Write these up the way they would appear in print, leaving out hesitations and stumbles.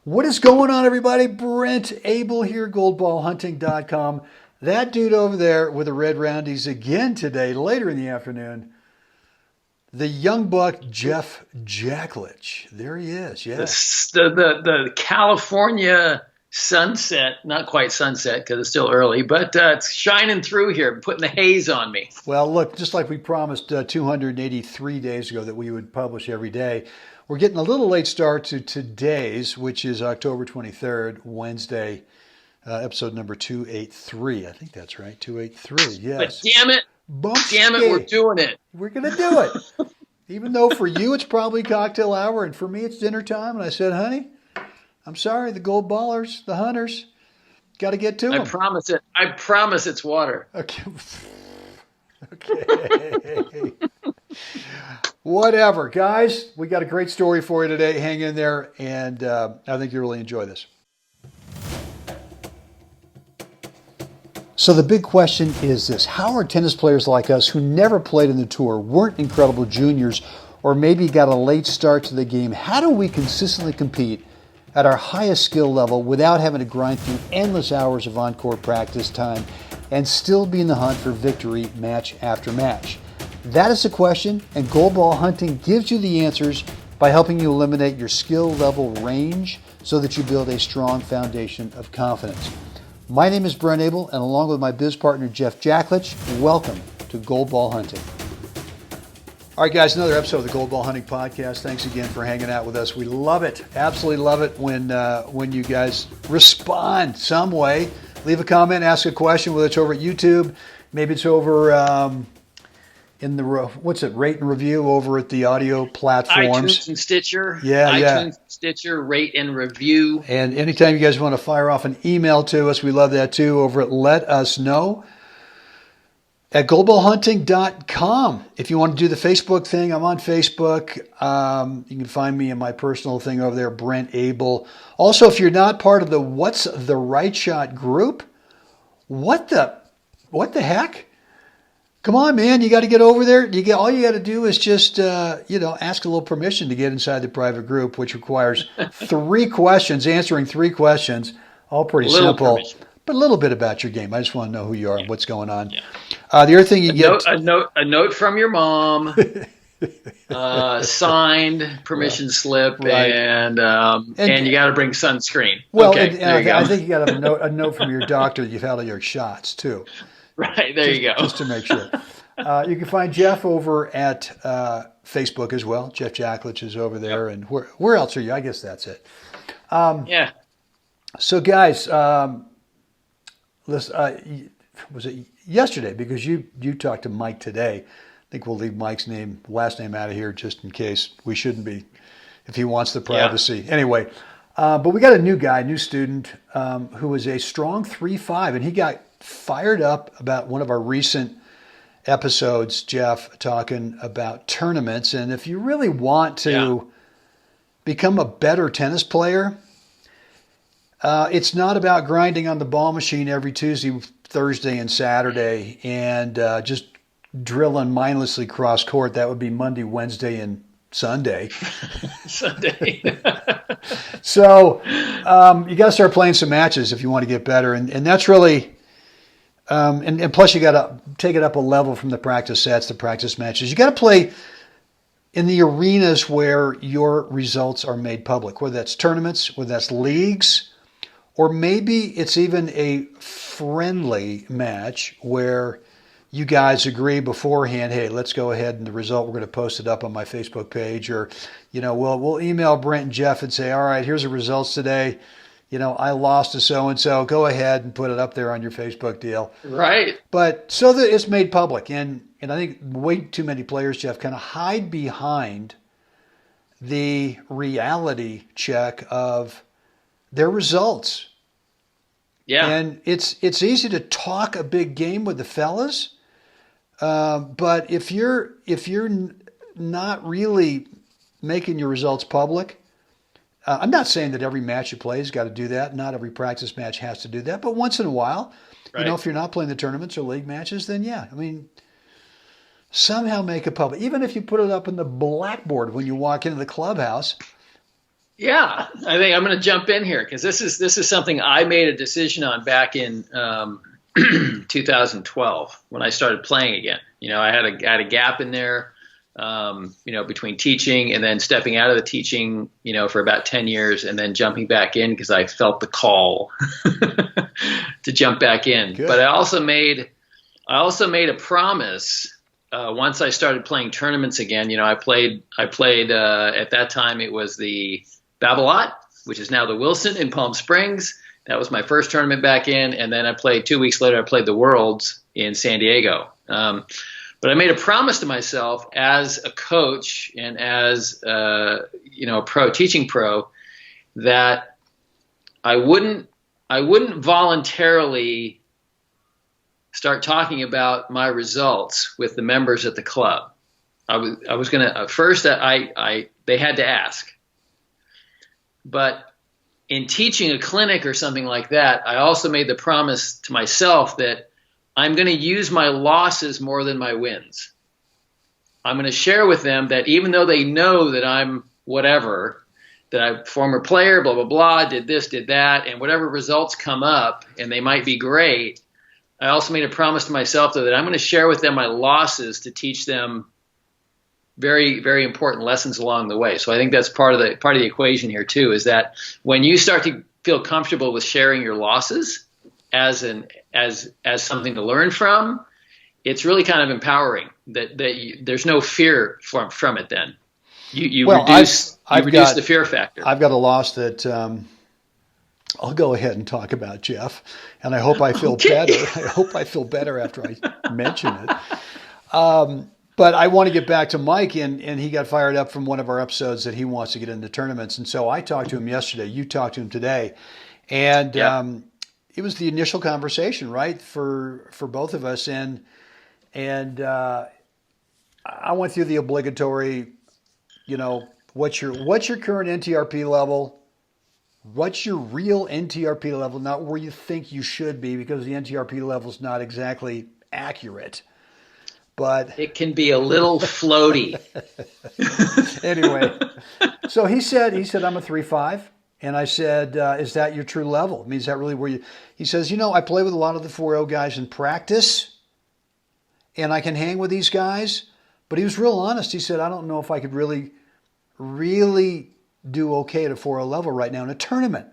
What is going on, everybody? Brent Abel here, goldballhunting.com. That dude over there with the red roundies again today, later in the afternoon. The young buck, Jeff Jacklich. There he is, The, yeah. the California sunset, not quite sunset because it's still early, but it's shining through here, putting the haze on me. Well, look, just like we promised 283 days ago that we would publish every day, we're getting a little late start to today's, which is October 23rd, Wednesday, episode number 283. I think that's right, 283, But yes. damn it, we're doing it. We're going to do it. Even though for you it's probably cocktail hour and for me it's dinner time. And I said, honey, I'm sorry, the gold ballers, the hunters, got to get to them. I promise it. I promise it's water. Okay. Okay. Whatever. Guys, we got a great story for you today. Hang in there, and I think you'll really enjoy this. So the big question is this: how are tennis players like us who never played in the tour, weren't incredible juniors, or maybe got a late start to the game, how do we consistently compete at our highest skill level without having to grind through endless hours of on-court practice time and still be in the hunt for victory match after match? That is the question, and Gold Ball Hunting gives you the answers by helping you eliminate your skill level range so that you build a strong foundation of confidence. My name is Brent Abel, and along with my biz partner Jeff Jacklich, welcome to Gold Ball Hunting. All right, guys, another episode of the Gold Ball Hunting Podcast. Thanks again for hanging out with us. We love it, absolutely love it when you guys respond some way. Leave a comment, ask a question, whether it's over at YouTube, maybe it's over in the rate and review over at the audio platforms. iTunes and Stitcher. Yeah. iTunes, Stitcher, rate and review. And anytime you guys want to fire off an email to us, we love that too, over at Let Us Know at goldballhunting.com. If you want to do the Facebook thing, I'm on Facebook. You can find me in my personal thing over there, Brent Abel. Also, if you're not part of the What's the Right Shot group, what the heck? Come on, man! You got to get over there. All you got to do is just ask a little permission to get inside the private group, which requires answering three questions, all pretty simple, permission. but a little bit about your game. I just want to know who you are, what's going on. Yeah. The other thing you get a note from your mom, signed permission slip, Right. and you got to bring sunscreen. Well, okay, there you go. I think you got to have a note from your doctor that you've had all your shots too. Right, there you go. Just to make sure. You can find Jeff over at Facebook as well. Jeff Jacklich is over there. Yep. And where else are you? I guess that's it. Yeah. So, guys, listen, was it yesterday? Because you talked to Mike today. I think we'll leave Mike's last name out of here just in case we shouldn't be, if he wants the privacy. Yeah. Anyway, but we got a new student who was a strong 3.5, and he got fired up about one of our recent episodes, Jeff, talking about tournaments. And if you really want to become a better tennis player, it's not about grinding on the ball machine every Tuesday, Thursday, and Saturday and just drilling mindlessly cross court. That would be Monday, Wednesday, and Sunday. So you got to start playing some matches if you want to get better. And that's really... and plus you got to take it up a level from the practice sets, the practice matches. You got to play in the arenas where your results are made public, whether that's tournaments, whether that's leagues, or maybe it's even a friendly match where you guys agree beforehand, hey, let's go ahead and the result, we're going to post it up on my Facebook page, or, we'll email Brent and Jeff and say, all right, here's the results today. I lost to so-and-so. Go ahead and put it up there on your Facebook deal. Right. But so that it's made public. And I think way too many players, Jeff, kind of hide behind the reality check of their results. Yeah. And it's easy to talk a big game with the fellas. But if you're not really making your results public, I'm not saying that every match you play has got to do that. Not every practice match has to do that. But once in a while, right. If you're not playing the tournaments or league matches, then somehow make it public. Even if you put it up in the blackboard when you walk into the clubhouse, Yeah, I think I'm going to jump in here because this is something I made a decision on back in 2012 when I started playing again. I had a gap in there, between teaching and then stepping out of the teaching, for about 10 years and then jumping back in because I felt the call to jump back in. Good. But I also made a promise. Once I started playing tournaments again, I played at that time it was the Babolat, which is now the Wilson in Palm Springs. That was my first tournament back in. And then 2 weeks later, I played the Worlds in San Diego. But I made a promise to myself as a coach and as, a teaching pro, that I wouldn't voluntarily start talking about my results with the members at the club. I was going to, first they had to ask. But in teaching a clinic or something like that, I also made the promise to myself that I'm going to use my losses more than my wins. I'm going to share with them that even though they know that I'm whatever, that I'm a former player, blah, blah, blah, did this, did that, and whatever results come up, and they might be great, I also made a promise to myself, though, that I'm going to share with them my losses to teach them very, very important lessons along the way. So I think that's part of the equation here too, is that when you start to feel comfortable with sharing your losses as something to learn from, it's really kind of empowering that there's no fear from it. Then you reduce the fear factor. I've got a loss that I'll go ahead and talk about, Jeff, and I hope I feel better. I hope I feel better after I mention it. But I want to get back to Mike, and he got fired up from one of our episodes that he wants to get into tournaments. And so I talked to him yesterday. You talked to him today. And it was the initial conversation, right, for both of us. And I went through the obligatory, what's your current NTRP level? What's your real NTRP level? Not where you think you should be, because the NTRP level is not exactly accurate. But it can be a little floaty. Anyway, so he said, I'm a 3.5. And I said, is that your true level? I mean, is that really where he says, I play with a lot of the 4.0 guys in practice and I can hang with these guys. But he was real honest. He said, I don't know if I could really, really do okay at a 4.0 level right now in a tournament.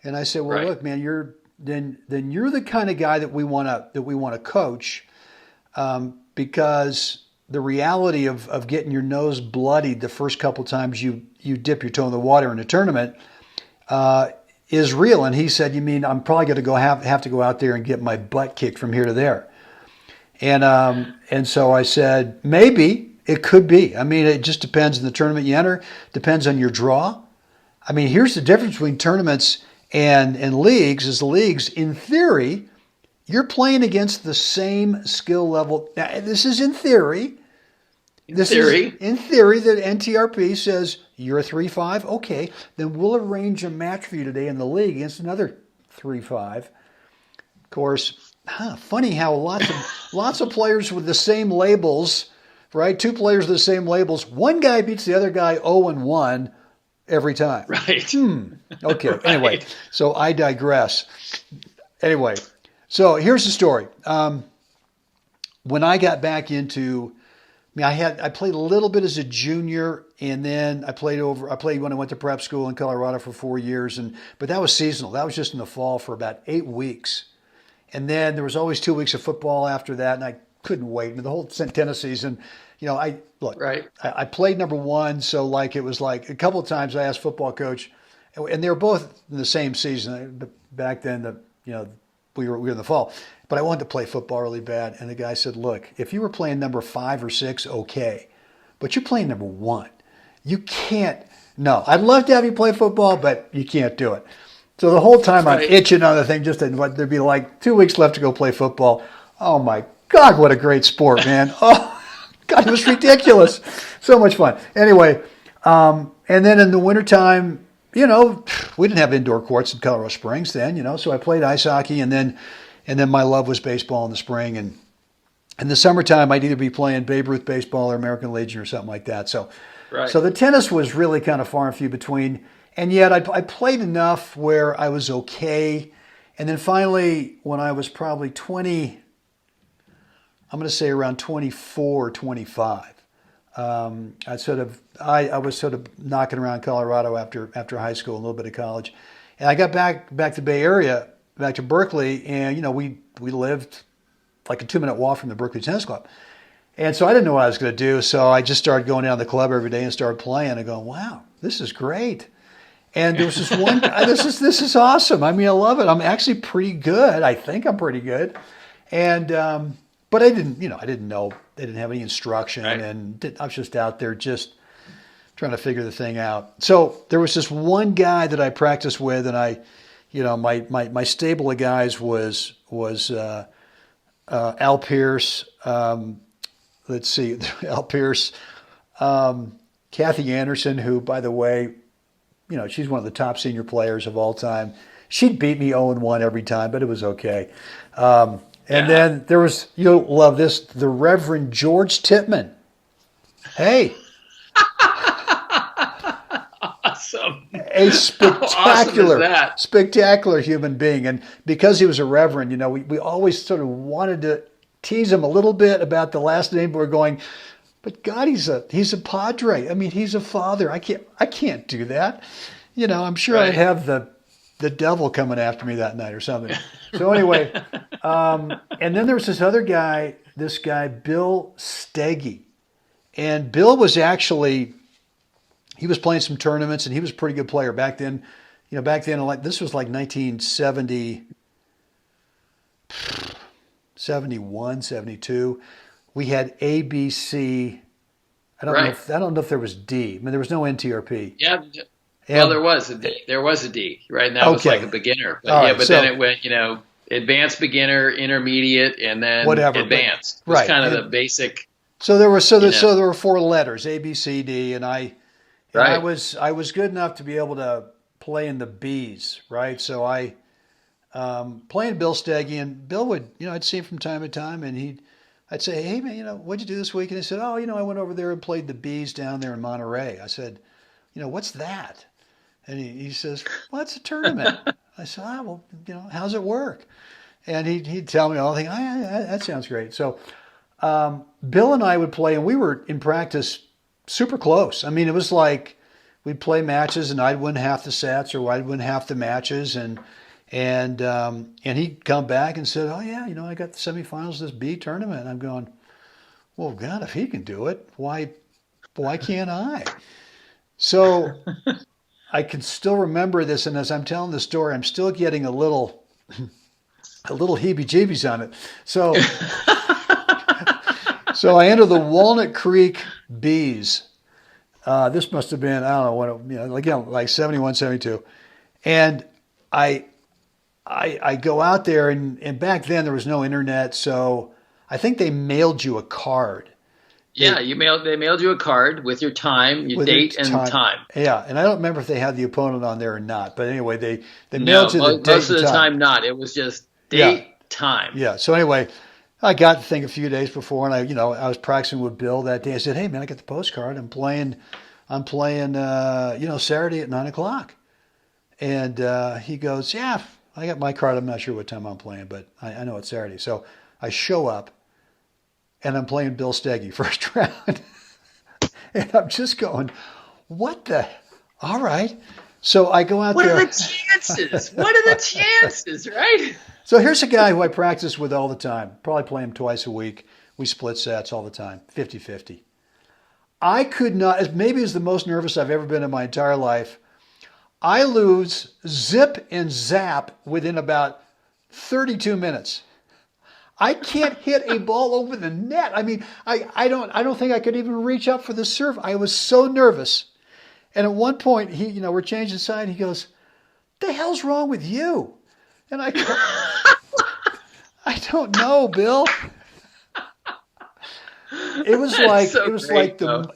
And I said, well, right. Look, man, you're the kind of guy that we want to coach. Because the reality of getting your nose bloodied the first couple times you dip your toe in the water in a tournament is real. And he said, you mean I'm probably going to have to go out there and get my butt kicked from here to there? And so I said, maybe it could be. I mean, it just depends on the tournament you enter, depends on your draw. I mean, here's the difference between tournaments and leagues. Is the leagues, in theory, you're playing against the same skill level. Now, this is in theory. In theory, that NTRP says you're a 3.5. Okay, then we'll arrange a match for you today in the league against another 3.5. Of course, funny how lots of players with the same labels, right? Two players with the same labels. One guy beats the other guy 0-1 every time. Right. Okay. Right. Anyway, so I digress. Anyway. So here's the story. When I got back into, I played a little bit as a junior, and then I played when I went to prep school in Colorado for 4 years, but that was seasonal. That was just in the fall for about 8 weeks, and then there was always 2 weeks of football after that, and I couldn't wait. And the whole tennis season, I played number one, so it was a couple of times I asked football coach, and they were both in the same season back then. We were in the fall, but I wanted to play football really bad. And the guy said, look, if you were playing number 5 or 6, okay, but you're playing number 1. You can't. No, I'd love to have you play football, but you can't do it. So the whole time I'm itching on the thing, there'd be 2 weeks left to go play football. Oh my God, what a great sport, man. Oh God, it was ridiculous. So much fun. Anyway, and then in the wintertime, we didn't have indoor courts in Colorado Springs then, so I played ice hockey, and then my love was baseball in the spring, and in the summertime I'd either be playing Babe Ruth baseball or American Legion or something like that. So the tennis was really kind of far and few between, And yet I played enough where I was okay. And then finally, when I was probably 20, I'm going to say around 24 or 25, I was sort of knocking around Colorado after high school, a little bit of college. And I got back to Bay Area, back to Berkeley, and we lived like a 2-minute walk from the Berkeley Tennis Club. And so I didn't know what I was going to do, so I just started going down to the club every day and started playing and going, wow, this is great. And there was this one guy, this is awesome. I mean, I love it. I'm actually pretty good. I think I'm pretty good. And but I didn't know. They didn't have any instruction, Right. and I was just out there just trying to figure the thing out. So there was this one guy that I practiced with, and my stable of guys was Al Pierce. Let's see, Al Pierce, Kathy Anderson, who, by the way, she's one of the top senior players of all time. She'd beat me 0-1 every time, but it was okay. And then there was, you'll love this, the Reverend George Tippmann. Hey. Awesome. A spectacular, How awesome is that? spectacular human being. And because he was a reverend, we always sort of wanted to tease him a little bit about the last name, but we're going, but God, he's a padre. I mean, he's a father. I can't do that. I'm sure Right. I'd have the devil coming after me that night or something. So anyway, and then there was this other guy, Bill Steggy. And Bill was actually, he was playing some tournaments and he was a pretty good player back then. This was like 1970, 71, 72. We had A, B, C. I don't know if there was D. I mean, there was no NTRP. Yeah. Well, there was a D. There was a D, right? And that was Okay. like a beginner. But All right, then it went, advanced beginner, intermediate, and then Whatever, but- advanced. It was right. kind of And- the basic. So there were know. there were 4 letters, A, B, C, D, and I Right. I was good enough to be able to play in the B's, right? So I playing Bill Steggy, and Bill would, I'd see him from time to time, and I'd say, hey man, what'd you do this week? And he said, oh, I went over there and played the B's down there in Monterey. I said, what's that? And he says, well, it's a tournament. I said, well, how's it work? And he'd tell me all the things. That sounds great. So Bill and I would play, and we were in practice super close. I mean, it was like we'd play matches, and I'd win half the sets, or I'd win half the matches, and he'd come back and said, oh yeah, I got the semifinals of this B tournament. And I'm going, well, God, if he can do it, why can't I? So I can still remember this, and as I'm telling the story, I'm still getting a little heebie-jeebies on it. So so I enter the Walnut Creek Bees. This must have been, I don't know, like 71, 72. And I go out there, and back then there was no internet, so I think they mailed you a card. Yeah, they mailed you a card with your time, your date, and time. Yeah, and I don't remember if they had the opponent on there or not. But anyway, they mailed you the date most of the and time not. It was just date, time. Yeah. So anyway, I got the thing a few days before, and I was practicing with Bill that day. I said, hey man, I got the postcard. I'm playing Saturday at 9:00. And he goes, yeah, I got my card. I'm not sure what time I'm playing, but I know it's Saturday. So I show up, and I'm playing Bill Steggy first round. And I'm just going, what the? All right. So I go out What there. are the chances? What are the chances, right? So here's a guy who I practice with all the time. Probably play him twice a week. We split sets all the time, 50-50. I could not, maybe it's the most nervous I've ever been in my entire life. I lose zip and zap within about 32 minutes. I can't hit a ball over the net. I mean, I don't think I could even reach up for the serve. I was so nervous. And at one point, we're changing side. He goes, "The hell's wrong with you?" And I go, "I don't know, Bill." It was like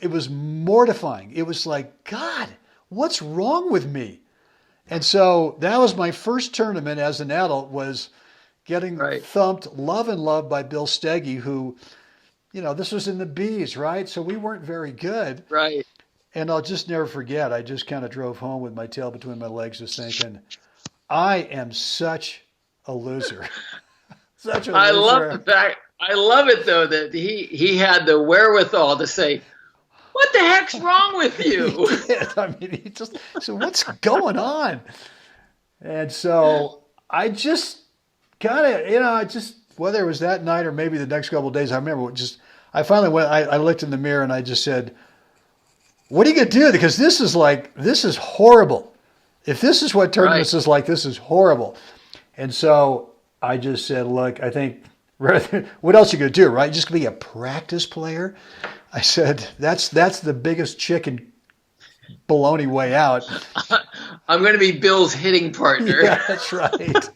it was mortifying. It was like, God, what's wrong with me? And so that was my first tournament as an adult, was getting thumped love and love by Bill Steggy, who, this was in the B's, right? So we weren't very good. Right. And I'll just never forget. I just kind of drove home with my tail between my legs, just thinking, I am such a loser. Such a I love the loser. fact. I love it though that he had the wherewithal to say, "What the heck's wrong with He you?" did. I mean, he just so what's going on? And so I just kind of, I just, whether it was that night or maybe the next couple of days, I remember just, I finally went, I looked in the mirror and I just said, what are you going to do? Because this is horrible. If this is what tournaments Right. is like, this is horrible. And so I just said, look, I think, what else are you going to do, right? Just be a practice player? I said, that's the biggest chicken baloney way out. I'm going to be Bill's hitting partner. Yeah, that's right.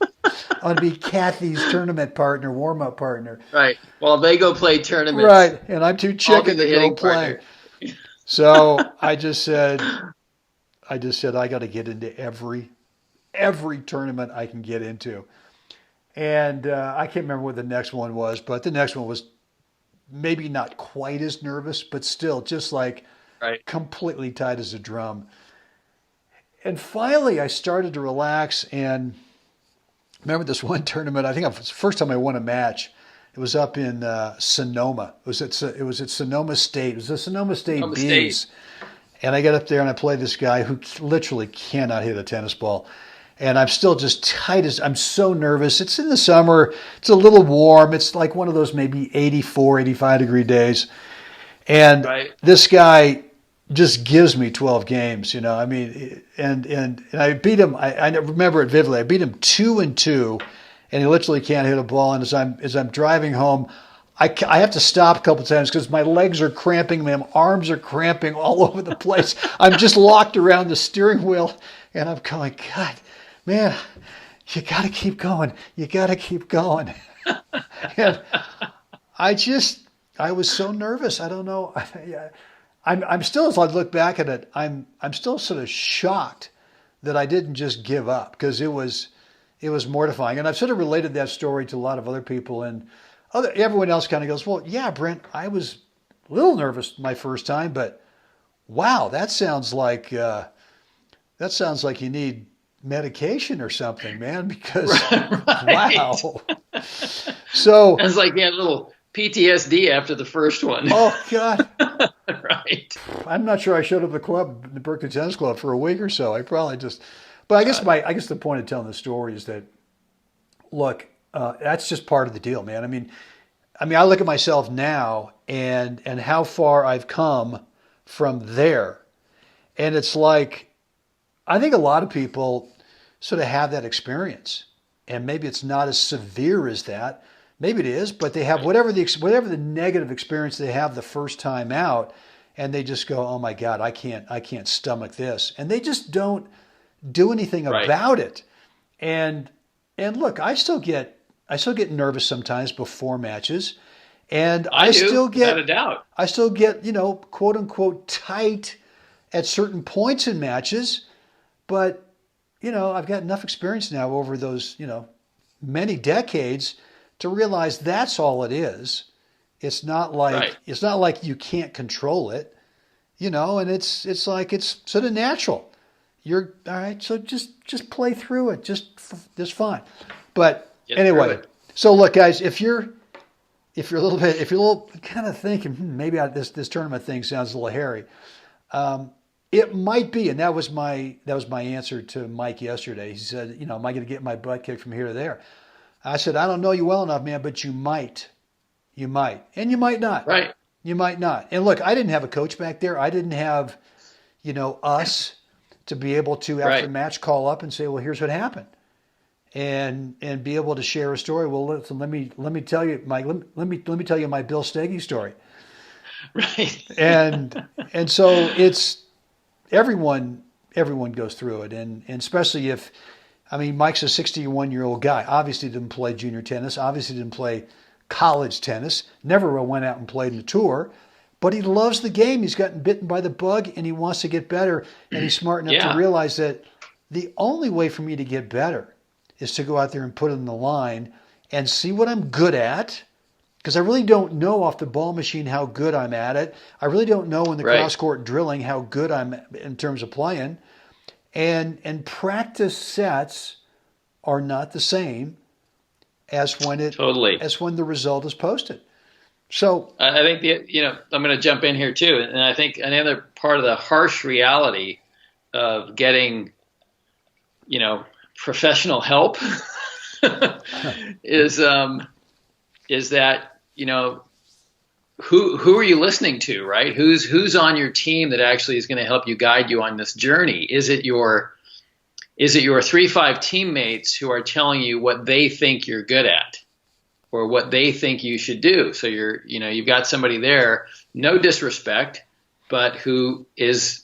I'm going to be Kathy's tournament partner, warm-up partner. Right. While they go play tournaments. Right, and I'm too I'll be chicken the to go hitting play. partner. So I just said, I got to get into every tournament I can get into. And I can't remember what the next one was, but the next one was maybe not quite as nervous, but still just like Right. completely tight as a drum. And finally, I started to relax. And remember this one tournament? I think it was the first time I won a match. It was up in Sonoma. It was at Sonoma State. It was the Sonoma State Sonoma Bees. State. And I got up there and I played this guy who literally cannot hit a tennis ball. And I'm still just tight as, I'm so nervous. It's in the summer. It's a little warm. It's like one of those maybe 84, 85 degree days. And Right. this guy just gives me 12 games, I mean, and I beat him. I remember it vividly. I beat him 2-2, and he literally can't hit a ball. And as I'm driving home, I have to stop a couple of times because my legs are cramping, my arms are cramping all over the place. I'm just locked around the steering wheel, and I'm going, God, man, you got to keep going. You got to keep going. And I was so nervous. I don't know. I'm still, as I look back at it, I'm still sort of shocked that I didn't just give up because it was mortifying. And I've sort of related that story to a lot of other people, and everyone else kind of goes, well, yeah, Brent, I was a little nervous my first time, but wow, that sounds like you need medication or something, man, because Right. wow. So, It's like he had a little PTSD after the first one. oh God. Right. I'm not sure I showed up at the Berkeley Tennis Club for a week or so. I probably just, but I guess the point of telling the story is that, look, that's just part of the deal, man. I mean, I look at myself now and how far I've come from there, and it's like, I think a lot of people sort of have that experience, and maybe it's not as severe as that. Maybe it is, but they have whatever the negative experience they have the first time out, and they just go, "Oh my God, I can't stomach this," and they just don't do anything Right. about it. And look, I still get nervous sometimes before matches, and I do, still without a get doubt. quote unquote tight at certain points in matches, but I've got enough experience now over those many decades to realize that's all it is. It's not like Right. it's not like you can't control it, and it's like it's sort of natural. You're all right, so just play through it, just fine. But Get through anyway, it. so look, guys, if you're a little kind of thinking maybe this tournament thing sounds a little hairy, it might be, and that was my answer to Mike yesterday. He said, am I going to get my butt kicked from here to there? I said, I don't know you well enough, man, but you might, and you might not. Right. You might not. And look, I didn't have a coach back there. I didn't have, us to be able to after Right. the match call up and say, well, here's what happened, and be able to share a story. Well, listen, let me tell you, Mike. Let me tell you my Bill Steggy story. Right. And so it's everyone goes through it, and especially if. Mike's a 61-year-old guy. Obviously didn't play junior tennis. Obviously didn't play college tennis. Never went out and played in the tour. But he loves the game. He's gotten bitten by the bug, and he wants to get better. And he's smart enough Yeah. to realize that the only way for me to get better is to go out there and put it in the line and see what I'm good at because I really don't know off the ball machine how good I'm at it. I really don't know in the Right. cross court drilling how good I'm in terms of playing. And practice sets are not the same as Totally. when the result is posted. So I think I'm going to jump in here too, and I think another part of the harsh reality of getting, professional help is that who are you listening to, right? Who's on your team that actually is going to help you guide you on this journey? Is it your 3-5 teammates who are telling you what they think you're good at or what they think you should do? So you've got somebody there, no disrespect, but who is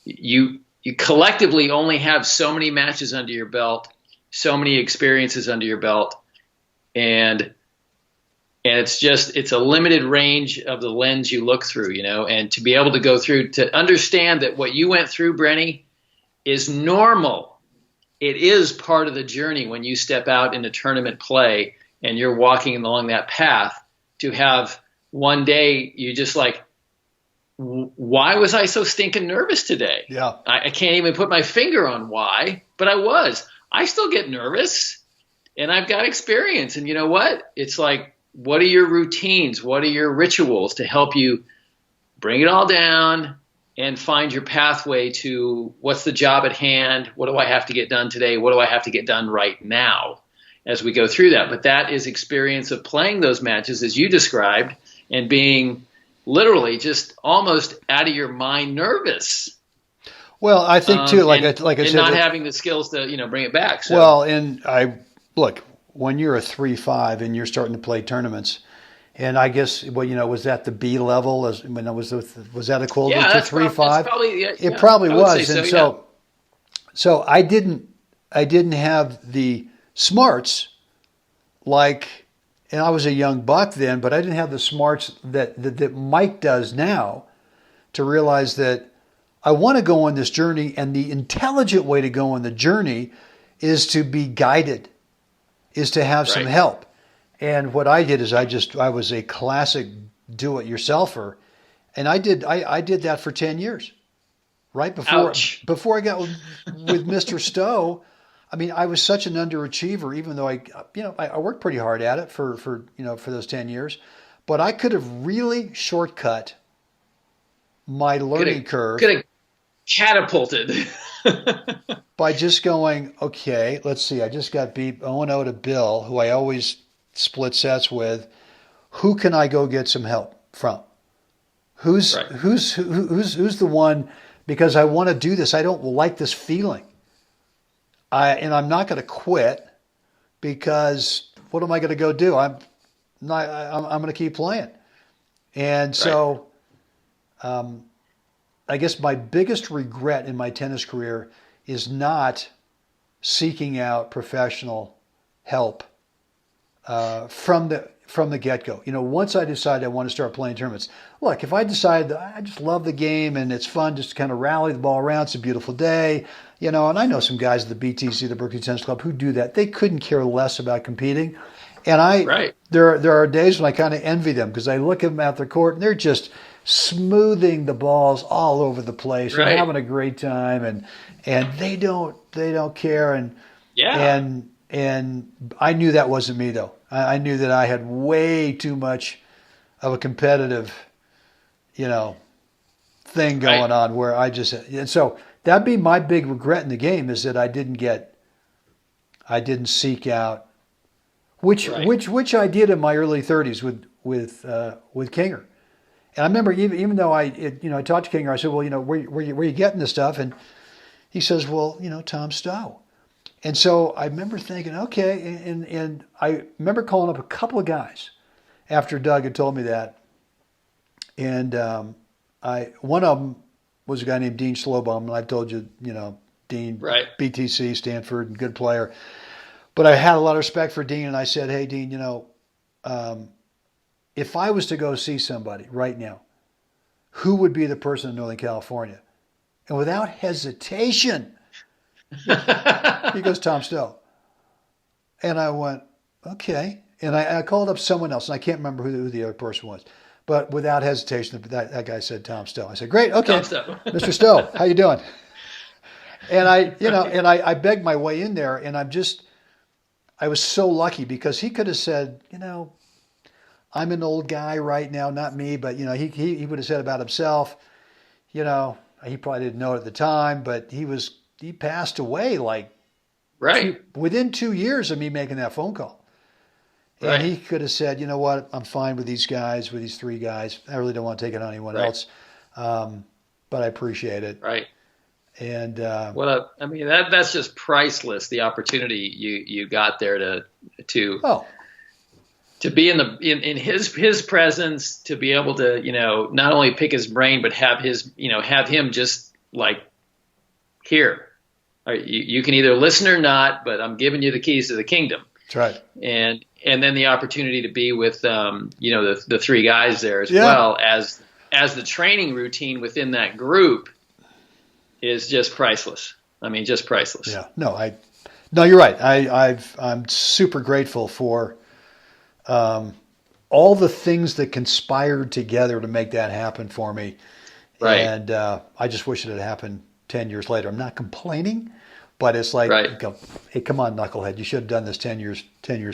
you collectively only have so many matches under your belt, so many experiences under your belt, and it's a limited range of the lens you look through, and to be able to go through, to understand that what you went through, Brenny, is normal. It is part of the journey when you step out into tournament play and you're walking along that path, to have one day you just like, why was I so stinking nervous today? Yeah. I can't even put my finger on why, but I was. I still get nervous, and I've got experience. And you know what? It's like, what are your routines? What are your rituals to help you bring it all down and find your pathway to what's the job at hand? What do I have to get done today? What do I have to get done right now as we go through that? But that is experience of playing those matches as you described and being literally just almost out of your mind nervous. Well, I think too, like I said, not having the skills to bring it back. So. Well, and look, when you're a 3-5 and you're starting to play tournaments, and I guess was that the B level? Was that equivalent to 3-5? It probably was, and so I didn't have the smarts like. And I was a young buck then, but I didn't have the smarts that Mike does now to realize that I want to go on this journey, and the intelligent way to go on the journey is to be guided, is to have some help. And what I did is I was a classic do-it-yourselfer, and I did that for 10 years. Right before I got with Mr. Stowe. I mean, I was such an underachiever, even though I worked pretty hard at it for those 10 years, but I could have really shortcut my learning curve. Could have catapulted by just going, okay, let's see. I just got beat 0-0 to Bill, who I always split sets with. Who can I go get some help from? Who's the one? Because I want to do this. I don't like this feeling. And I'm not going to quit, because what am I going to go do? I'm going to keep playing. And so I guess my biggest regret in my tennis career is not seeking out professional help from the get-go. Once I decided I want to start playing tournaments, look, if I decide that I just love the game and it's fun just to kind of rally the ball around, it's a beautiful day, and I know some guys at the BTC, the Berkeley Tennis Club, who do that. They couldn't care less about competing. And there are days when I kind of envy them, because I look at them at the court and they're just smoothing the balls all over the place. They're having a great time, and they don't care. And I knew that wasn't me, though. I knew that I had way too much of a competitive, thing going on, where and so that'd be my big regret in the game, is that I didn't seek out, which I did in my early 30s with Kinger. And I remember even though I talked to Kinger, I said, well, where you getting this stuff? And he says, well, Tom Stowe. And so I remember thinking, okay, and I remember calling up a couple of guys after Doug had told me that. And one of them was a guy named Dean Slowbaum, and I've told you, Dean, BTC, Stanford, and good player. But I had a lot of respect for Dean, and I said, hey, Dean, if I was to go see somebody right now, who would be the person in Northern California? And without hesitation, he goes, Tom Stowe. And I went, okay. And I called up someone else, and I can't remember who the other person was. But without hesitation, that guy said Tom Stowe. I said, great, okay, Tom Stowe. Mr. Stowe, how you doing? And I begged my way in there, and I was so lucky because he could have said, I'm an old guy right now, not me, but he would have said about himself, he probably didn't know it at the time, but he passed away like within 2 years of me making that phone call. And he could have said, you know what, I'm fine with these guys, with these 3 guys. I really don't want to take it on anyone else. But I appreciate it. Right. And that's just priceless. The opportunity you got there to be in his presence, to be able to not only pick his brain, but have him just like, here, you can either listen or not, but I'm giving you the keys to the kingdom. That's right. And then the opportunity to be with the 3 guys there as well as the training routine within that group is just priceless. I mean, just priceless. Yeah. No, you're right. I'm super grateful for all the things that conspired together to make that happen for me. Right. And I just wish it had happened 10 years later. I'm not complaining, but it's like, hey, come on, knucklehead, you should have done this 10 years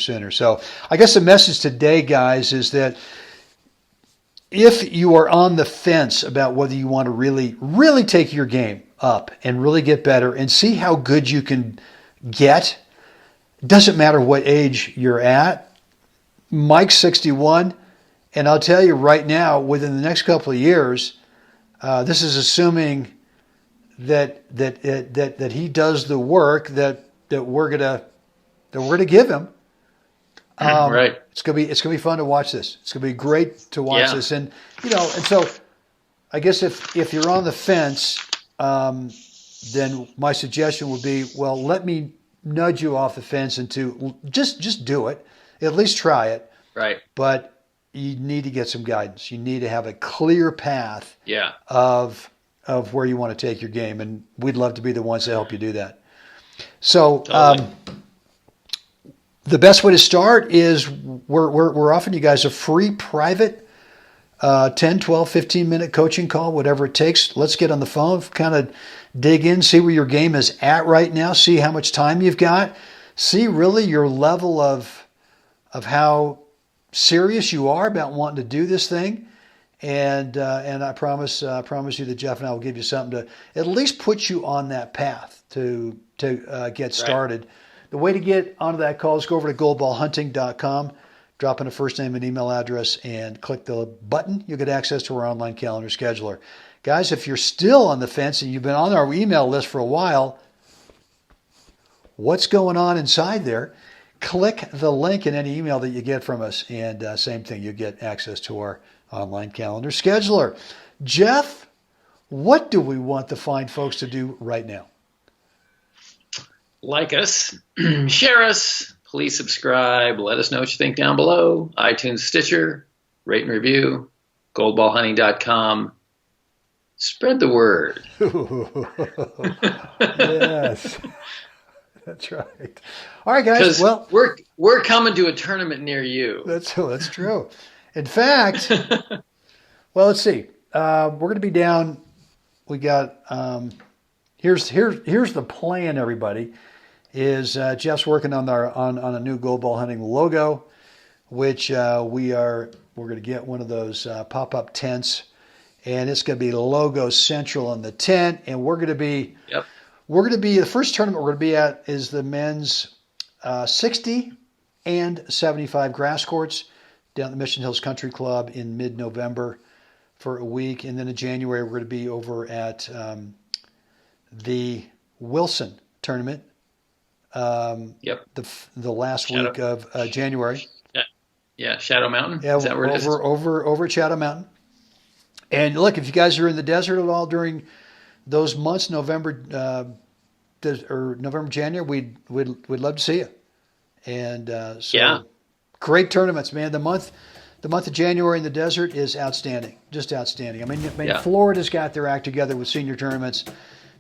sooner. So I guess the message today, guys, is that if you are on the fence about whether you want to really, really take your game up and really get better and see how good you can get, doesn't matter what age you're at. Mike's 61, and I'll tell you right now, within the next couple of years, this is assuming that he does the work that we're gonna give him. Right. It's gonna be fun to watch this. It's gonna be great to watch this, and so I guess if you're on the fence, then my suggestion would be, well, let me nudge you off the fence into just do it. At least try it. Right. But you need to get some guidance. You need to have a clear path. Of where you want to take your game, and we'd love to be the ones to help you do that. So the best way to start is we're offering you guys a free private 10, 12, 15-minute coaching call, whatever it takes. Let's get on the phone, kind of dig in, see where your game is at right now, see how much time you've got, see really your level of how serious you are about wanting to do this thing. And I promise you that Jeff and I will give you something to at least put you on that path to get started. Right. The way to get onto that call is go over to goldballhunting.com, drop in a first name and email address, and click the button. You'll get access to our online calendar scheduler. Guys, if you're still on the fence and you've been on our email list for a while, what's going on inside there? Click the link in any email that you get from us, and same thing, you get access to our online calendar scheduler. Jeff, what do we want the fine folks to do right now? Like us, share us, please subscribe, let us know what you think down below. iTunes, Stitcher, rate and review, goldballhunting.com. Spread the word. Yes. That's right. All right, guys. Well, we're coming to a tournament near you. That's true. In fact, well, let's see. We're going to be down. We got here's the plan. Everybody is Jeff's working on on a new Gold Ball Hunting logo, which we're going to get one of those pop-up tents, and it's going to be logo central on the tent, and we're going to be. Yep. We're going to be, the first tournament we're going to be at is the men's 60 and 75 grass courts down at the Mission Hills Country Club in mid-November for a week. And then in January, we're going to be over at the Wilson tournament the last week of January. Yeah, Shadow Mountain. Yeah, is that where it is? Over at Shadow Mountain. And look, if you guys are in the desert at all during those months, November, January, we'd love to see you. And great tournaments, man. The month of January in the desert is outstanding, just outstanding. I mean, Florida's got their act together with senior tournaments.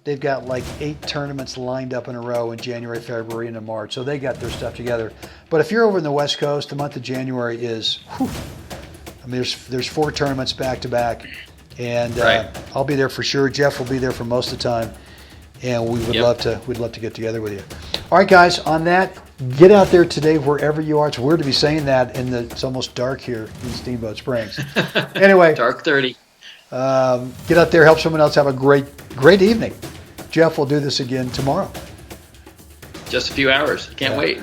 They've got like 8 tournaments lined up in a row in January, February, and in March. So they got their stuff together. But if you're over in the West Coast, the month of January is, I mean, there's 4 tournaments back to back. And I'll be there for sure. Jeff will be there for most of the time. And we would love to get together with you. All right, guys, on that, get out there today wherever you are. It's weird to be saying that it's almost dark here in Steamboat Springs. Anyway. Dark 30. Get out there, help someone else have a great evening. Jeff will do this again tomorrow. Just a few hours. Can't wait.